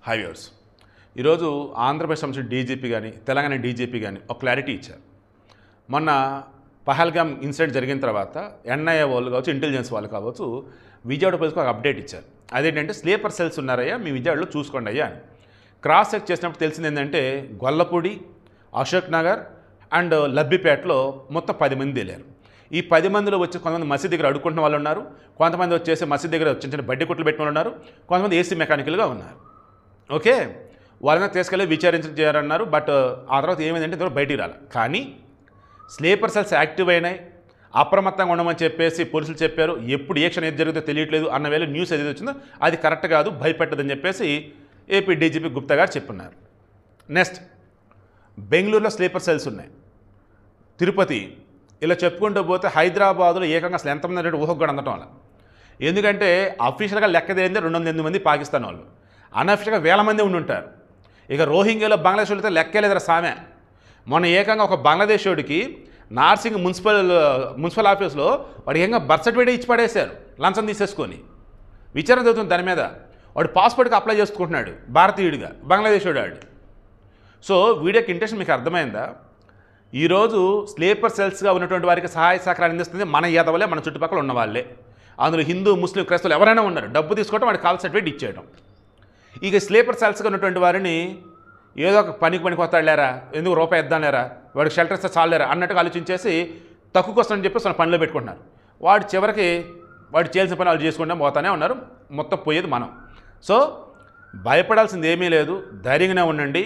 High viewers, ఈరోజు ఆంధ్రప్రదేశ్ సంబంధించిన DGP కానీ తెలంగాణ డీజీపీ కానీ ఒక క్లారిటీ ఇచ్చారు. మొన్న పహల్గామ్ ఇన్సిడెంట్ జరిగిన తర్వాత ఎన్ఐఏ వాళ్ళు కావచ్చు, ఇంటెలిజెన్స్ వాళ్ళు కావచ్చు, విజయవాడ పోలీసుకు ఒక అప్డేట్ ఇచ్చారు. అదేంటంటే స్లీపర్ సెల్స్ ఉన్నారయ్యా, మీ విజయవాడలో చూసుకోండి అయ్యా అని. క్రాస్ చెక్ చేసినప్పుడు తెలిసింది ఏంటంటే గొల్లపూడి, అశోక్ నగర్ అండ్ లబ్బిపేటలో మొత్తం 10 మంది వెళ్ళారు. ఈ 10 మందిలో వచ్చి కొంతమంది మసీద్ దగ్గర అడుక్కుంటున్న వాళ్ళు ఉన్నారు, కొంతమంది వచ్చేసి మసీద్ దగ్గర చిన్న చిన్న బడ్డీ కుట్లు పెట్టిన వాళ్ళు ఉన్నారు, కొంతమంది ఏసీ మెకానికల్గా ఉన్నారు. ఓకే, వాళ్ళని తీసుకెళ్ళి విచారించారన్నారు. బట్ ఆ తర్వాత ఏమైందంటే ఇందులో బయటికి రాలి. కానీ స్లీపర్ సెల్స్ యాక్టివ్ అయినాయి, అప్రమత్తంగా ఉండమని చెప్పేసి పోలీసులు చెప్పారు. ఎప్పుడు ఏ క్షణం ఏది జరుగుతుందో తెలియట్లేదు అన్న వేళ న్యూస్ ఏదైతే వచ్చిందో అది కరెక్ట్ కాదు, భయపెట్టదని చెప్పేసి ఏపీ డీజీపీ గుప్తా గారు చెప్పున్నారు. నెక్స్ట్, బెంగళూరులో స్లీపర్ సెల్స్ ఉన్నాయి, తిరుపతి, ఇలా చెప్పుకుంటూ పోతే హైదరాబాదులో ఏకంగా అసలు ఎంతమంది అంటే ఊహకు కూడా అందటం వల్ల. ఎందుకంటే అఫీషియల్గా లెక్క తేలిందే 208 మంది పాకిస్తాన్ వాళ్ళు, అన్అఫీషియల్గా వేల మంది ఉండుంటారు. ఇక రోహింగ్యాలో బంగ్లాదేశ్ వాళ్ళతో లెక్కే లేదరా సామె. మొన్న ఏకంగా ఒక బంగ్లాదేశోడికి నార్సింగ్ మున్సిపల్ ఆఫీస్లో వాడు ఏకంగా బర్త్ సర్టిఫికేట్ ఇచ్చి పడేశారు లంచం తీసేసుకొని. విచారణ జరుగుతుంది దాని మీద. వాడు పాస్పోర్ట్కి అప్లై చేసుకుంటున్నాడు భారతీయుడిగా, బంగ్లాదేశోడు వాడు. సో వీడియోకి ఇంటెన్షన్ మీకు అర్థమైందా? ఈరోజు స్లీపర్ సెల్స్గా ఉన్నటువంటి వారికి సహాయ సహకారాలు అందిస్తుంది మన యాదవలే, మన చుట్టుపక్కల ఉన్న వాళ్ళే. అందులో హిందూ, ముస్లిం, క్రైస్తవులు ఎవరైనా ఉన్నారు. డబ్బు తీసుకోవడం, వాడికి కాల్ సర్టిఫికేట్ ఇచ్చేయడం. ఇక స్లీపర్ సెల్స్గా ఉన్నటువంటి వారిని ఏదో ఒక పనికి వస్తాడులేరా, ఎందుకు రూపాయి ఇద్దాం లేరా, వాడికి షెల్టర్ ఇస్తే చాలేరా అన్నట్టుగా ఆలోచించేసి తక్కువ వస్తుందని చెప్పేసి మన పనిలో పెట్టుకుంటున్నారు. వాడు చివరికి వాడు చేయాల్సిన పని వాళ్ళు చేసుకుంటూ పోతానే ఉన్నారు. మొత్తం పోయేది మనం. సో భయపడాల్సింది ఏమీ లేదు, ధైర్యంగానే ఉండండి.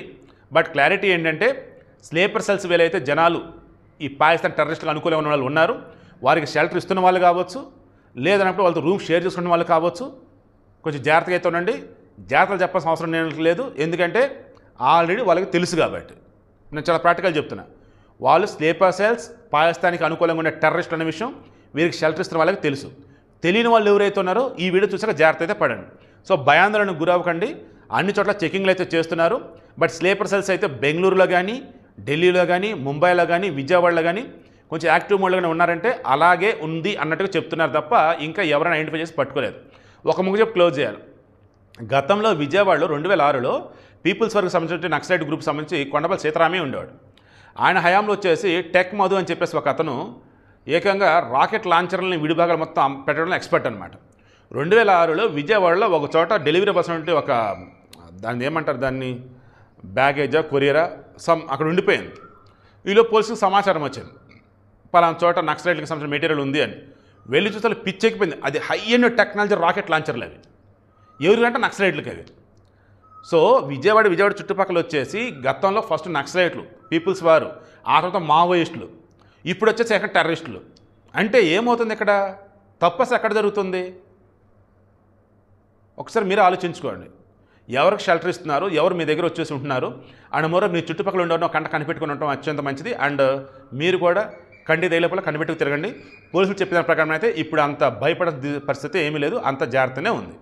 బట్ క్లారిటీ ఏంటంటే స్లీపర్ సెల్స్ వీలైతే జనాలు ఈ పాకిస్తాన్ టెర్రరిస్టులకు అనుకూలంగా ఉన్న వాళ్ళు ఉన్నారు, వారికి షెల్టర్ ఇస్తున్న వాళ్ళు కావచ్చు, లేదన్నప్పుడు వాళ్ళతో రూమ్ షేర్ చేసుకున్న వాళ్ళు కావచ్చు. కొంచెం జాగ్రత్తగా అయితే ఉండండి. జాగ్రత్తలు చెప్పాల్సిన అవసరం లేదు, ఎందుకంటే ఆల్రెడీ వాళ్ళకి తెలుసు కాబట్టి. నేను చాలా ప్రాక్టికల్ చెప్తున్నా. వాళ్ళు స్లీపర్ సెల్స్ పాకిస్తాన్కి అనుకూలంగా ఉండే టెర్రరిస్టులు అనే విషయం వీరికి షెల్టర్ ఇస్తున్న వాళ్ళకి తెలుసు. తెలియని వాళ్ళు ఎవరైతే ఉన్నారో ఈ వీడియో చూసాక జాగ్రత్త అయితే పడండి. సో భయాందోళనకు గురవ్వకండి. అన్ని చోట్ల చెకింగ్లు అయితే చేస్తున్నారు. బట్ స్లీపర్ సెల్స్ అయితే బెంగళూరులో కానీ, ఢిల్లీలో కానీ, ముంబైలో కానీ, విజయవాడలో కానీ కొంచెం యాక్టివ్ మోడ్లోనే ఉన్నారంటే అలాగే ఉంది అన్నట్టుగా చెప్తున్నారు తప్ప ఇంకా ఎవరైనా ఐడెంటిఫై చేసి పట్టుకోలేదు. ఒక ముగ్గు చెప్పి క్లోజ్ చేయాలి. గతంలో విజయవాడలో 2006లో పీపుల్స్ వర్క్ సంబంధించిన నక్సలైట్ గ్రూప్ సంబంధించి కొండపల్లి సీతారామయ్య ఉండేవాడు. ఆయన హయాంలో వచ్చేసి టెక్ మధు అని చెప్పేసి ఒక అతను ఏకంగా రాకెట్ లాంచర్లని విడిభాగాలు మొత్తం పెట్టడంలో ఎక్స్పర్ట్ అనమాట. 2006లో విజయవాడలో ఒక చోట డెలివరీ బస్ అంటే ఒక దాన్ని ఏమంటారు, దాన్ని బ్యాగేజా కొరియరా అక్కడ ఉండిపోయింది. ఈలో పోలీసులకు సమాచారం వచ్చింది, పలానా చోట నక్సలైట్లకు సంబంధించిన మెటీరియల్ ఉంది అని. వెళ్ళి చూస్తే పిచ్చెక్కిపోయింది. అది హై అండ్ టెక్నాలజీ రాకెట్ లాంచర్లు అవి. ఎవరికంటే నక్సలైట్లకి అవి. సో విజయవాడ చుట్టుపక్కల వచ్చేసి గతంలో ఫస్ట్ నక్సలైట్లు, పీపుల్స్ వారు, ఆ తర్వాత మావోయిస్టులు, ఇప్పుడు వచ్చేసి ఎక్కడ టెర్రరిస్టులు. అంటే ఏమవుతుంది ఇక్కడ? తప్పస్ ఎక్కడ జరుగుతుంది? ఒకసారి మీరు ఆలోచించుకోండి. ఎవరికి షెల్టర్ ఇస్తున్నారు, ఎవరు మీ దగ్గర వచ్చేసి ఉంటున్నారు అండ్ మరో మీ చుట్టుపక్కల ఉండడం కంట కనిపెట్టుకుని ఉండటం అత్యంత మంచిది. అండ్ మీరు కూడా కంటి తేలేపల కనిపెట్టుకు తిరగండి. పోలీసులు చెప్పిన ప్రకారం అయితే ఇప్పుడు అంత భయపడే పరిస్థితి ఏమీ లేదు, అంత జాగ్రత్తనే ఉంది.